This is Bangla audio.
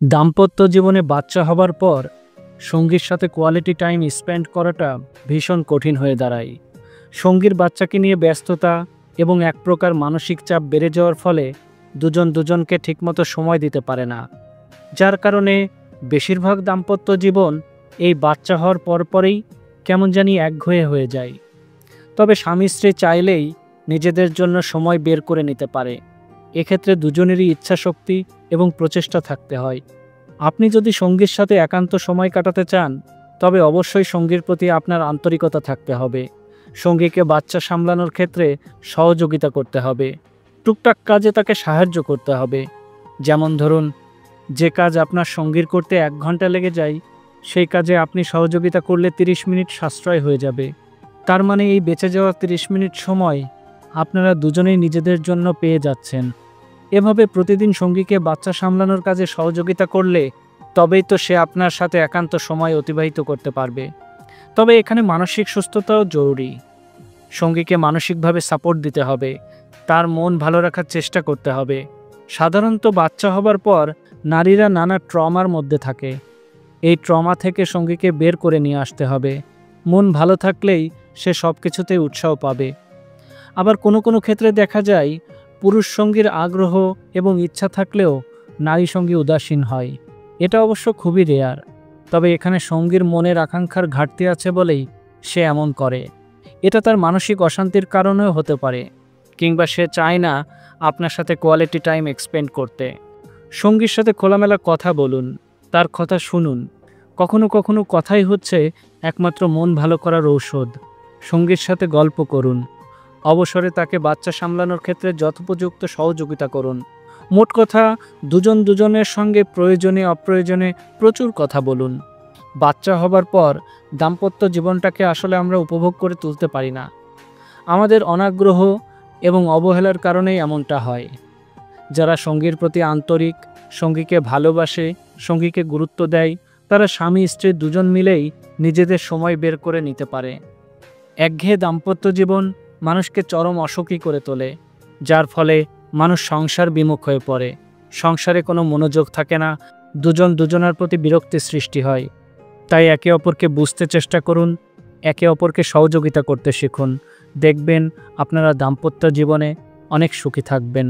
দাম্পত্য জীবনে বাচ্চা হবার পর সঙ্গীর সাথে কোয়ালিটি টাইম স্পেন্ড করাটা ভীষণ কঠিন হয়ে দাঁড়ায়। সঙ্গীর বাচ্চাকে নিয়ে ব্যস্ততা এবং এক প্রকার মানসিক চাপ বেড়ে যাওয়ার ফলে দুজন দুজনকে ঠিকমতো সময় দিতে পারে না, যার কারণে বেশিরভাগ দাম্পত্য জীবন এই বাচ্চা হওয়ার পরপরই কেমন জানি একঘেয়ে হয়ে যায়। তবে স্বামী স্ত্রী চাইলেই নিজেদের জন্য সময় বের করে নিতে পারে। এক্ষেত্রে দুজনেরই ইচ্ছাশক্তি এবং প্রচেষ্টা থাকতে হয়। আপনি যদি সঙ্গীর সাথে একান্ত সময় কাটাতে চান, তবে অবশ্যই সঙ্গীর প্রতি আপনার আন্তরিকতা থাকতে হবে। সঙ্গীকে বাচ্চা সামলানোর ক্ষেত্রে সহযোগিতা করতে হবে। টুকটাক কাজে তাকে সাহায্য করতে হবে। যেমন ধরুন, যে কাজ আপনার সঙ্গীর করতে 1 ঘন্টা লেগে যায়, সেই কাজে আপনি সহযোগিতা করলে 30 মিনিট সাশ্রয় হয়ে যাবে। তার মানে এই বেঁচে যাওয়া 30 মিনিট সময় আপনারা দুজনেই নিজেদের জন্য পেয়ে যাচ্ছেন। এভাবে প্রতিদিন সঙ্গীকে বাচ্চা সামলানোর কাজে সহযোগিতা করলে তবেই তো সে আপনার সাথে একান্ত সময় অতিবাহিত করতে পারবে। তবে এখানে মানসিক সুস্থতাও জরুরি। সঙ্গীকে মানসিকভাবে সাপোর্ট দিতে হবে, তার মন ভালো রাখার চেষ্টা করতে হবে। সাধারণত বাচ্চা হবার পর নারীরা নানা ট্রমার মধ্যে থাকে। এই ট্রমা থেকে সঙ্গীকে বের করে নিয়ে আসতে হবে। মন ভালো থাকলেই সে সব কিছুতেই উৎসাহ পাবে। আবার কোনো কোনো ক্ষেত্রে দেখা যায় পুরুষ সঙ্গীর আগ্রহ এবং ইচ্ছা থাকলেও নারী সঙ্গী উদাসীন হয়। এটা অবশ্য খুবই রেয়ার। তবে এখানে সঙ্গীর মনের আকাঙ্ক্ষার ঘাটতি আছে বলেই সে এমন করে। এটা তার মানসিক অশান্তির কারণেও হতে পারে, কিংবা সে চায় না আপনার সাথে কোয়ালিটি টাইম এক্সপেন্ড করতে। সঙ্গীর সাথে খোলামেলা কথা বলুন, তার কথা শুনুন। কখনো কখনো কথাই হচ্ছে একমাত্র মন ভালো করার ঔষধ। সঙ্গীর সাথে গল্প করুন। অবসরে তাকে বাচ্চা সামলানোর ক্ষেত্রে যথোপযুক্ত সহযোগিতা করুন। মোট কথা, দুজন দুজনের সঙ্গে প্রয়োজনে অপ্রয়োজনে প্রচুর কথা বলুন। বাচ্চা হবার পর দাম্পত্য জীবনটাকে আসলে আমরা উপভোগ করে তুলতে পারি না। আমাদের অনাগ্রহ এবং অবহেলার কারণেই এমনটা হয়। যারা সঙ্গীর প্রতি আন্তরিক, সঙ্গীকে ভালোবাসে, সঙ্গীকে গুরুত্ব দেয়, তারা স্বামী স্ত্রী দুজন মিলেই নিজেদের সময় বের করে নিতে পারে। একঘেয়ে দাম্পত্য জীবন মানুষকে চরম অসুখী করে তোলে, যার ফলে মানুষ সংসার বিমুখ হয়ে পড়ে। সংসারে কোনো মনোযোগ থাকে না, দুজন দুজনার প্রতি বিরক্তির সৃষ্টি হয়। তাই একে অপরকে বুঝতে চেষ্টা করুন, একে অপরকে সহযোগিতা করতে শিখুন। দেখবেন আপনারা দাম্পত্য জীবনে অনেক সুখী থাকবেন।